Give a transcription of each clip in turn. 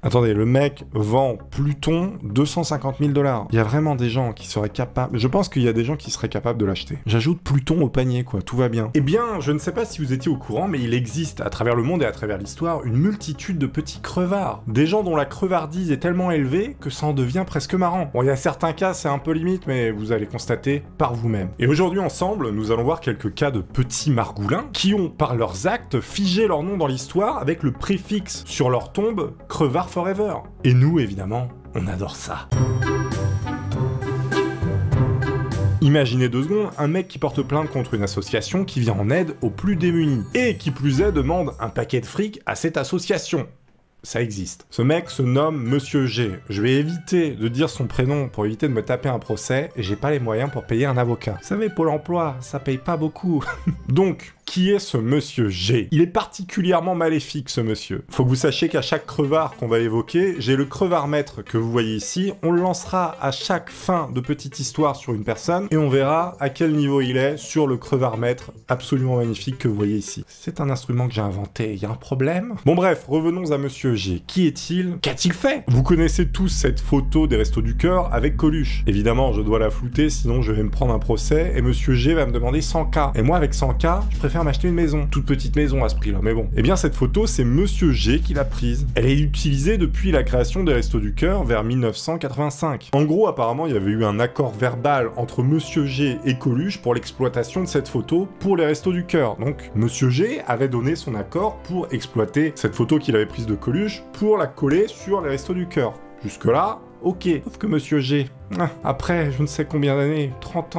Attendez, le mec vend Pluton 250 000 $. Il y a vraiment des gens qui seraient capables... Je pense qu'il y a des gens qui seraient capables de l'acheter. J'ajoute Pluton au panier, quoi, tout va bien. Eh bien, je ne sais pas si vous étiez au courant, mais il existe, à travers le monde et à travers l'histoire, une multitude de petits crevards. Des gens dont la crevardise est tellement élevée que ça en devient presque marrant. Bon, il y a certains cas, c'est un peu limite, mais vous allez constater par vous-même. Et aujourd'hui, ensemble, nous allons voir quelques cas de petits margoulins qui ont, par leurs actes, figé leur nom dans l'histoire avec le préfixe sur leur tombe « crevard forever ». Et nous, évidemment, on adore ça. Imaginez 2 secondes un mec qui porte plainte contre une association qui vient en aide aux plus démunis, et qui plus est demande un paquet de fric à cette association. Ça existe. Ce mec se nomme Monsieur G. Je vais éviter de dire son prénom pour éviter de me taper un procès, et j'ai pas les moyens pour payer un avocat. Vous savez, Pôle emploi, ça paye pas beaucoup. Donc, qui est ce Monsieur G? Il est particulièrement maléfique, ce monsieur. Faut que vous sachiez qu'à chaque crevard qu'on va évoquer, j'ai le crevard maître que vous voyez ici, on le lancera à chaque fin de petite histoire sur une personne, et on verra à quel niveau il est sur le crevard maître absolument magnifique que vous voyez ici. C'est un instrument que j'ai inventé, il y a un problème? Bon bref, revenons à Monsieur G. Qui est-il? Qu'a-t-il fait? Vous connaissez tous cette photo des Restos du Cœur avec Coluche. Évidemment, je dois la flouter, sinon je vais me prendre un procès, et Monsieur G va me demander 100K. Et moi, avec 100K, je préfère m'acheter une maison. Toute petite maison à ce prix-là, mais bon. Eh bien, cette photo, c'est Monsieur G qui l'a prise. Elle est utilisée depuis la création des Restos du Cœur vers 1985. En gros, apparemment, il y avait eu un accord verbal entre Monsieur G et Coluche pour l'exploitation de cette photo pour les Restos du Cœur. Donc, Monsieur G avait donné son accord pour exploiter cette photo qu'il avait prise de Coluche pour la coller sur les Restos du Cœur. Jusque-là, ok. Sauf que Monsieur G, après je ne sais combien d'années, 30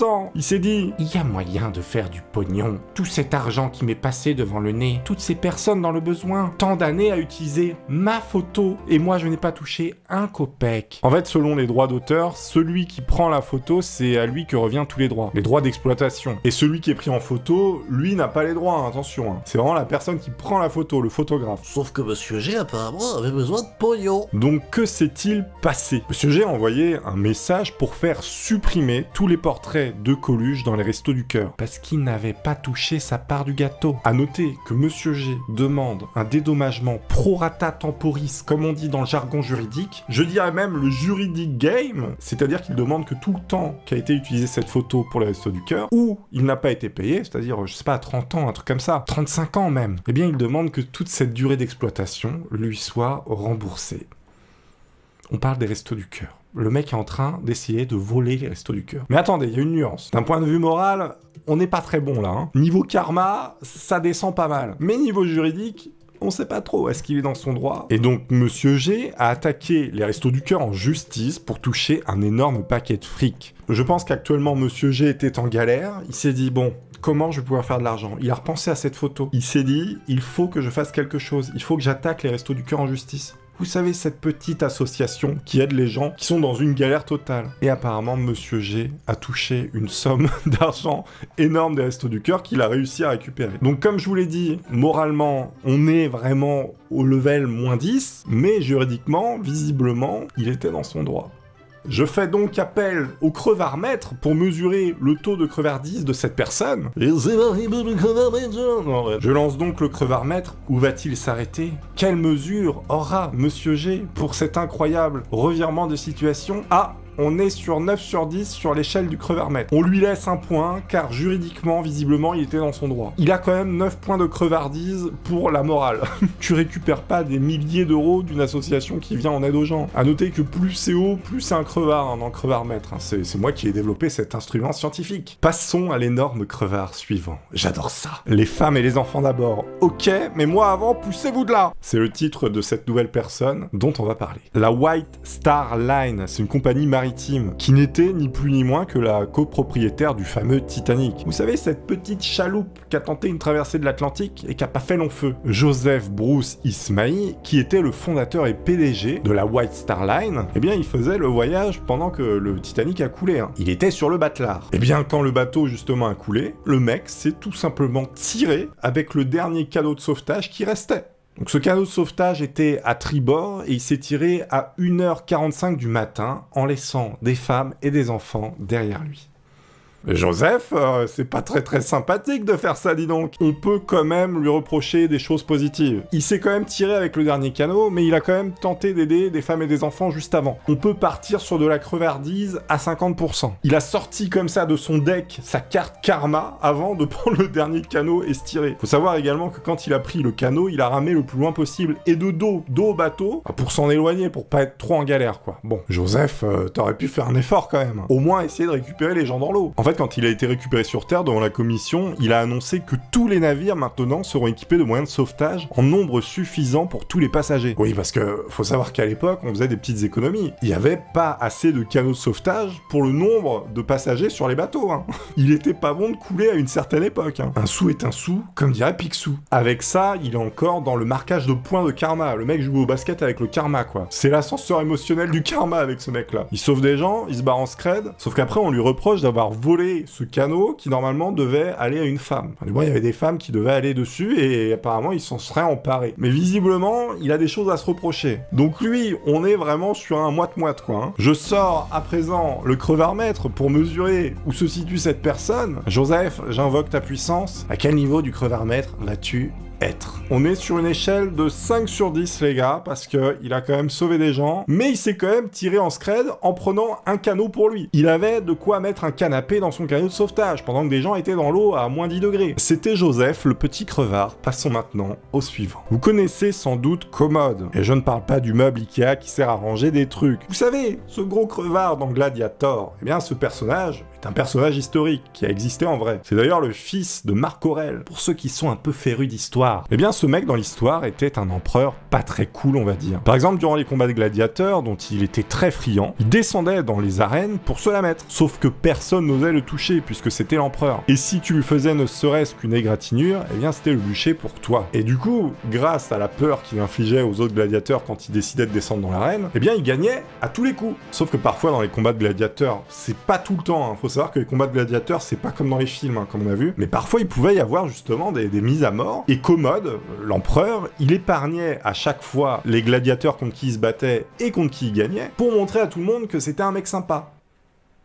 ans, il s'est dit, il y a moyen de faire du pognon. Tout cet argent qui m'est passé devant le nez, toutes ces personnes dans le besoin, tant d'années à utiliser ma photo, et moi je n'ai pas touché un copec. En fait, selon les droits d'auteur, celui qui prend la photo, c'est à lui que revient tous les droits d'exploitation. Et celui qui est pris en photo, lui n'a pas les droits, hein, attention. Hein. C'est vraiment la personne qui prend la photo, le photographe. Sauf que Monsieur G, apparemment, avait besoin de pognon. Donc que s'est-il passé? Monsieur G a envoyé un message pour faire supprimer tous les portraits de Coluche dans les Restos du Cœur, parce qu'il n'avait pas touché sa part du gâteau. À noter que Monsieur G demande un dédommagement prorata temporis, comme on dit dans le jargon juridique, je dirais même le juridique game, c'est-à-dire qu'il demande que tout le temps qu'a été utilisé cette photo pour les Restos du Cœur, où il n'a pas été payé, c'est-à-dire, je sais pas, 30 ans, un truc comme ça, 35 ans même, eh bien il demande que toute cette durée d'exploitation lui soit remboursée. On parle des Restos du Cœur. Le mec est en train d'essayer de voler les Restos du Cœur. Mais attendez, il y a une nuance. D'un point de vue moral, on n'est pas très bon là. Hein. Niveau karma, ça descend pas mal. Mais niveau juridique, on sait pas trop, est-ce qu'il est dans son droit? Et donc, Monsieur G a attaqué les Restos du Cœur en justice pour toucher un énorme paquet de fric. Je pense qu'actuellement, Monsieur G était en galère. Il s'est dit, bon, comment je vais pouvoir faire de l'argent? Il a repensé à cette photo. Il s'est dit, il faut que je fasse quelque chose. Il faut que j'attaque les Restos du Cœur en justice. Vous savez, cette petite association qui aide les gens qui sont dans une galère totale. Et apparemment, Monsieur G a touché une somme d'argent énorme des Restos du Cœur qu'il a réussi à récupérer. Donc comme je vous l'ai dit, moralement, on est vraiment au level -10, mais juridiquement, visiblement, il était dans son droit. Je fais donc appel au crevard maître pour mesurer le taux de crevardise de cette personne. Et c'est horrible le crevard maître. Je lance donc le crevard maître. Où va-t-il s'arrêter? Quelle mesure aura Monsieur G pour cet incroyable revirement de situation? Ah, on est sur 9 sur 10 sur l'échelle du crevard maître. On lui laisse un point, car juridiquement, visiblement, il était dans son droit. Il a quand même 9 points de crevardise pour la morale. Tu récupères pas des milliers d'euros d'une association qui vient en aide aux gens. À noter que plus c'est haut, plus c'est un crevard, hein, dans le crevard maître. C'est moi qui ai développé cet instrument scientifique. Passons à l'énorme crevard suivant. J'adore ça. Les femmes et les enfants d'abord. Ok, mais moi avant, poussez-vous de là. C'est le titre de cette nouvelle personne dont on va parler. La White Star Line, c'est une compagnie maritime qui n'était ni plus ni moins que la copropriétaire du fameux Titanic. Vous savez, cette petite chaloupe qui a tenté une traversée de l'Atlantique et qui a pas fait long feu. Joseph Bruce Ismay, qui était le fondateur et PDG de la White Star Line, eh bien il faisait le voyage pendant que le Titanic a coulé. Hein. Il était sur le batelard. Eh bien quand le bateau justement a coulé, le mec s'est tout simplement tiré avec le dernier cadeau de sauvetage qui restait. Donc ce canot de sauvetage était à tribord et il s'est tiré à 1h45 du matin en laissant des femmes et des enfants derrière lui. Joseph, c'est pas très sympathique de faire ça, dis donc. On peut quand même lui reprocher des choses positives. Il s'est quand même tiré avec le dernier canot, mais il a quand même tenté d'aider des femmes et des enfants juste avant. On peut partir sur de la crevardise à 50%. Il a sorti comme ça de son deck sa carte karma avant de prendre le dernier canot et se tirer. Faut savoir également que quand il a pris le canot, il a ramé le plus loin possible et de dos au bateau pour s'en éloigner, pour pas être trop en galère, quoi. Bon, Joseph, t'aurais pu faire un effort quand même. Au moins essayer de récupérer les gens dans l'eau. En fait, quand il a été récupéré sur Terre devant la commission, il a annoncé que tous les navires maintenant seront équipés de moyens de sauvetage en nombre suffisant pour tous les passagers. Oui, parce que faut savoir qu'à l'époque, on faisait des petites économies. Il y avait pas assez de canots de sauvetage pour le nombre de passagers sur les bateaux, hein. Il était pas bon de couler à une certaine époque, hein. Un sou est un sou, comme dirait Picsou. Avec ça, il est encore dans le marquage de points de karma. Le mec joue au basket avec le karma, quoi. C'est l'ascenseur émotionnel du karma avec ce mec-là. Il sauve des gens, il se barre en scred, sauf qu'après on lui reproche d'avoir volé ce canot qui normalement devait aller à une femme. Enfin, du moins, il y avait des femmes qui devaient aller dessus et apparemment il s'en serait emparé. Mais visiblement, il a des choses à se reprocher. Donc lui, on est vraiment sur un moite-moite, quoi, hein. Je sors à présent le crevard-mètre pour mesurer où se situe cette personne. Joseph, j'invoque ta puissance. À quel niveau du crevard-mètre vas-tu être? On est sur une échelle de 5 sur 10, les gars, parce que il a quand même sauvé des gens, mais il s'est quand même tiré en scred en prenant un canot pour lui. Il avait de quoi mettre un canapé dans son canot de sauvetage, pendant que des gens étaient dans l'eau à moins 10 degrés. C'était Joseph, le petit crevard. Passons maintenant au suivant. Vous connaissez sans doute Commode, et je ne parle pas du meuble Ikea qui sert à ranger des trucs. Vous savez, ce gros crevard dans Gladiator, eh bien ce personnage est un personnage historique qui a existé en vrai. C'est d'ailleurs le fils de Marc Aurèle, pour ceux qui sont un peu férus d'histoire. Eh bien, ce mec dans l'histoire était un empereur pas très cool, on va dire. Par exemple, durant les combats de gladiateurs, dont il était très friand, il descendait dans les arènes pour se la mettre. Sauf que personne n'osait le toucher, puisque c'était l'empereur. Et si tu lui faisais ne serait-ce qu'une égratignure, eh bien, c'était le bûcher pour toi. Et du coup, grâce à la peur qu'il infligeait aux autres gladiateurs quand il décidait de descendre dans l'arène, eh bien, il gagnait à tous les coups. Sauf que parfois, dans les combats de gladiateurs, c'est pas tout le temps, hein. Faut savoir que les combats de gladiateurs, c'est pas comme dans les films, hein, comme on a vu. Mais parfois, il pouvait y avoir justement des mises à mort. Et Commode, l'empereur, il épargnait à chaque fois les gladiateurs contre qui il se battait et contre qui il gagnait, pour montrer à tout le monde que c'était un mec sympa.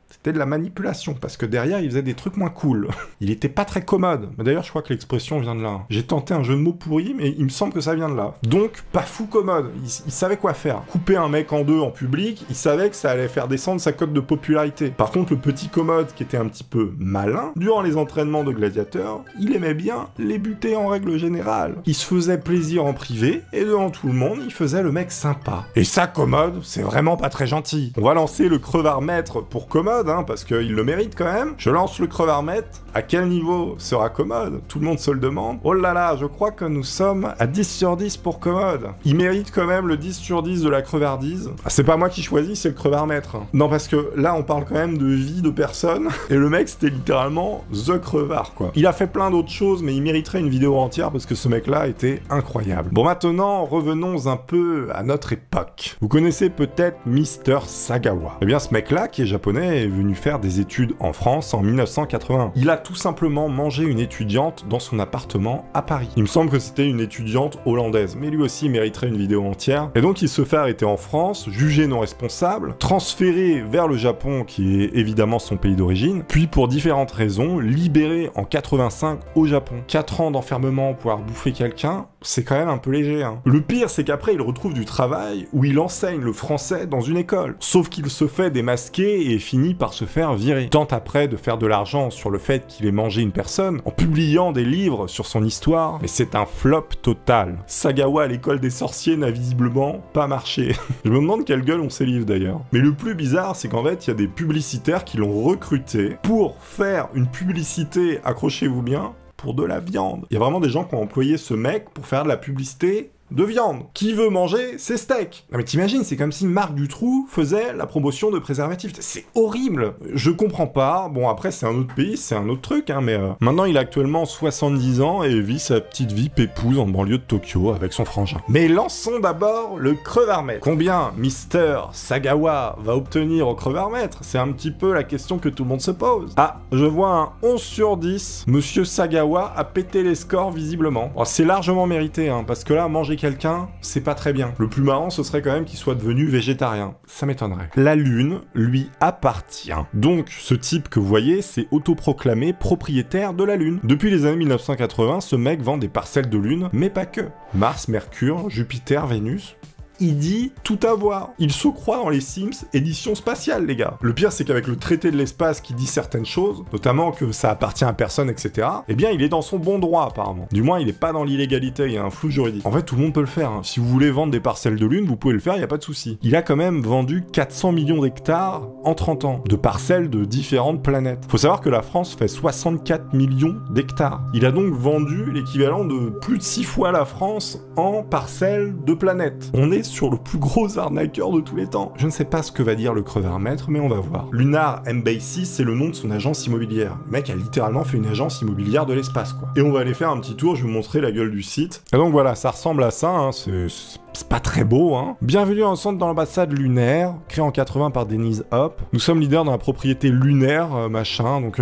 C'était de la manipulation, parce que derrière, il faisait des trucs moins cool. Il était pas très commode. D'ailleurs, je crois que l'expression vient de là. J'ai tenté un jeu de mots pourri, mais il me semble que ça vient de là. Donc, pas fou commode. Il savait quoi faire. Couper un mec en deux en public, il savait que ça allait faire descendre sa cote de popularité. Par contre, le petit commode, qui était un petit peu malin, durant les entraînements de gladiateurs, il aimait bien les buter en règle générale. Il se faisait plaisir en privé, et devant tout le monde, il faisait le mec sympa. Et ça, Commode, c'est vraiment pas très gentil. On va lancer le crevard-mètre pour Commode, hein, parce qu'il le mérite quand même. Je lance le crevard-mètre. À quel niveau sera Commode? Tout le monde se le demande. Oh là là, je crois que nous sommes à 10 sur 10 pour Commode. Il mérite quand même le 10 sur 10 de la crevardise. Ah, c'est pas moi qui choisis, c'est le crevard-mètre. Non, parce que là, on parle quand même de vie de personne. Et le mec, c'était littéralement The Crevard, quoi. Il a fait plein d'autres choses, mais il mériterait une vidéo entière parce que ce mec-là était incroyable. Bon, maintenant, revenons un peu à notre époque. Vous connaissez peut-être Mister Sagawa. Eh bien, ce mec-là, qui est japonais, est venu faire des études en France en 1981. Il a tout simplement mangé une étudiante dans son appartement à Paris. Il me semble que c'était une étudiante hollandaise, mais lui aussi mériterait une vidéo entière. Et donc il se fait arrêter en France, jugé non responsable, transféré vers le Japon, qui est évidemment son pays d'origine, puis pour différentes raisons, libéré en 85 au Japon. 4 ans d'enfermement pour avoir bouffé quelqu'un, c'est quand même un peu léger, hein. Le pire, c'est qu'après, il retrouve du travail où il enseigne le français dans une école. Sauf qu'il se fait démasquer et finit par se faire virer. Tente après de faire de l'argent sur le fait qu'il ait mangé une personne, en publiant des livres sur son histoire, mais c'est un flop total. Sagawa à l'école des sorciers n'a visiblement pas marché. Je me demande quelle gueule ont ces livres d'ailleurs. Mais le plus bizarre, c'est qu'en fait, il y a des publicitaires qui l'ont recruté pour faire une publicité, accrochez-vous bien, pour de la viande. Il y a vraiment des gens qui ont employé ce mec pour faire de la publicité de viande. Qui veut manger ses steaks? Non mais t'imagines, c'est comme si Marc Dutroux faisait la promotion de préservatifs. C'est horrible. Je comprends pas. Bon, après, c'est un autre pays, c'est un autre truc, hein, mais maintenant, il a actuellement 70 ans et vit sa petite vie pépouse en banlieue de Tokyo avec son frangin. Mais lançons d'abord le crevard-mètre. Combien Mister Sagawa va obtenir au crevard-mètre? C'est un petit peu la question que tout le monde se pose. Ah, je vois un 11 sur 10. Monsieur Sagawa a pété les scores, visiblement. Oh, c'est largement mérité, hein, parce que là, manger manger quelqu'un, c'est pas très bien. Le plus marrant, ce serait quand même qu'il soit devenu végétarien. Ça m'étonnerait. La Lune lui appartient. Donc, ce type que vous voyez, c'est autoproclamé propriétaire de la Lune. Depuis les années 1980, ce mec vend des parcelles de Lune, mais pas que. Mars, Mercure, Jupiter, Vénus... Il dit tout avoir. Il se croit dans les Sims édition spatiale, les gars. Le pire, c'est qu'avec le traité de l'espace qui dit certaines choses, notamment que ça appartient à personne, etc., eh bien, il est dans son bon droit, apparemment. Du moins, il est pas dans l'illégalité, il y a un flou juridique. En fait, tout le monde peut le faire. Hein. Si vous voulez vendre des parcelles de Lune, vous pouvez le faire, il y a pas de souci. Il a quand même vendu 400 millions d'hectares en 30 ans, de parcelles de différentes planètes. Faut savoir que la France fait 64 millions d'hectares. Il a donc vendu l'équivalent de plus de 6 fois la France en parcelles de planètes. On est sur le plus gros arnaqueur de tous les temps. Je ne sais pas ce que va dire le creveur-maître, mais on va voir. Lunar Embassy, c'est le nom de son agence immobilière. Le mec a littéralement fait une agence immobilière de l'espace, quoi. Et on va aller faire un petit tour, je vais vous montrer la gueule du site. Et donc voilà, ça ressemble à ça, hein, c'est pas très beau, hein. Bienvenue en centre dans l'ambassade lunaire, créée en 80 par Denise Hop. Nous sommes leaders dans la propriété lunaire, machin, donc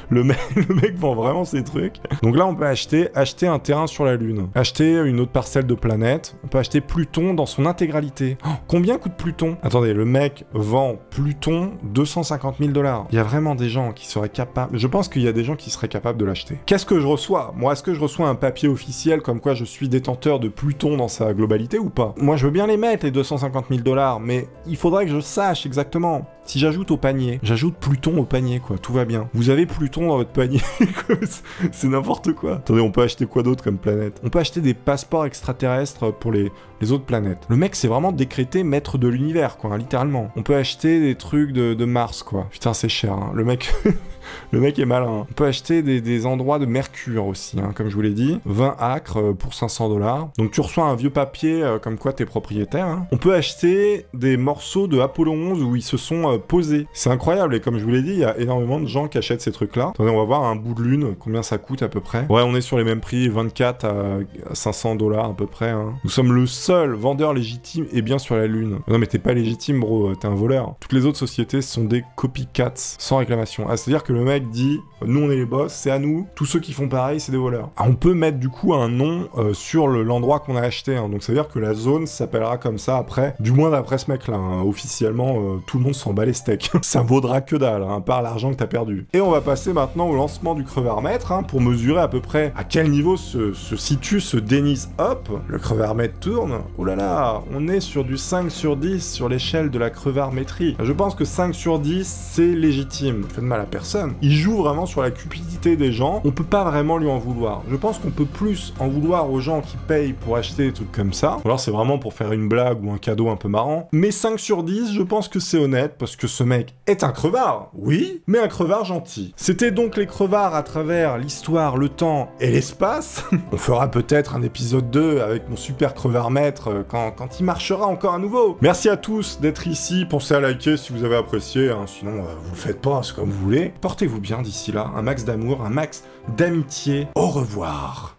le mec vend vraiment ses trucs. Donc là, on peut acheter un terrain sur la Lune, acheter une autre parcelle de planète, on peut acheter Pluton dans son intégralité. Oh, combien coûte Pluton? Attendez, le mec vend Pluton 250 000 $. Il y a vraiment des gens qui seraient capables... Je pense qu'il y a des gens qui seraient capables de l'acheter. Qu'est-ce que je reçois? Moi, est-ce que je reçois un papier officiel comme quoi je suis détenteur de Pluton dans sa globalité ou pas? Moi, je veux bien les mettre, les 250 000 $, mais il faudrait que je sache exactement. Si j'ajoute au panier, j'ajoute Pluton au panier, quoi, tout va bien. Vous avez Pluton dans votre panier, c'est n'importe quoi. Attendez, on peut acheter quoi d'autre comme planète? On peut acheter des passeports extraterrestres pour les autres planètes. Le mec, c'est vraiment décrété maître de l'univers, quoi, hein, littéralement. On peut acheter des trucs de Mars, quoi. Putain, c'est cher, hein. Le mec... Le mec est malin. On peut acheter des endroits de Mercure aussi, hein, comme je vous l'ai dit. 20 acres pour 500 $. Donc tu reçois un vieux papier comme quoi t'es propriétaire. Hein. On peut acheter des morceaux de Apollo 11 où ils se sont posés. C'est incroyable et comme je vous l'ai dit, il y a énormément de gens qui achètent ces trucs-là. Attendez, on va voir un bout de lune, combien ça coûte à peu près. Ouais, on est sur les mêmes prix, 24 à 500 $ à peu près. Hein. Nous sommes le seul vendeur légitime et bien sur la Lune. Non mais t'es pas légitime, bro, t'es un voleur. Toutes les autres sociétés sont des copycats sans réclamation. Ah, c'est-à-dire que le mec dit nous on est les boss, c'est à nous, tous ceux qui font pareil c'est des voleurs. Ah, on peut mettre du coup un nom sur l'endroit qu'on a acheté, hein. Donc ça veut dire que la zone s'appellera comme ça après, du moins d'après ce mec là, hein. Officiellement tout le monde s'en bat les steaks. Ça vaudra que dalle, hein, par l'argent que t'as perdu. Et on va passer maintenant au lancement du creveur-maître, hein, pour mesurer à peu près à quel niveau se situe ce Denise Hop. Le creveur-maître tourne, oh là là, on est sur du 5 sur 10 sur l'échelle de la creveur-métrie. Je pense que 5 sur 10 c'est légitime, fait de mal à personne. Il joue vraiment sur la cupidité des gens, on peut pas vraiment lui en vouloir. Je pense qu'on peut plus en vouloir aux gens qui payent pour acheter des trucs comme ça, ou alors c'est vraiment pour faire une blague ou un cadeau un peu marrant. Mais 5 sur 10, je pense que c'est honnête, parce que ce mec est un crevard, oui, mais un crevard gentil. C'était donc les crevards à travers l'histoire, le temps et l'espace. On fera peut-être un épisode 2 avec mon super crevard maître quand il marchera encore à nouveau. Merci à tous d'être ici, pensez à liker si vous avez apprécié, hein, sinon vous le faites pas, c'est comme vous voulez. Portez-vous bien d'ici là, un max d'amour, un max d'amitié. Au revoir.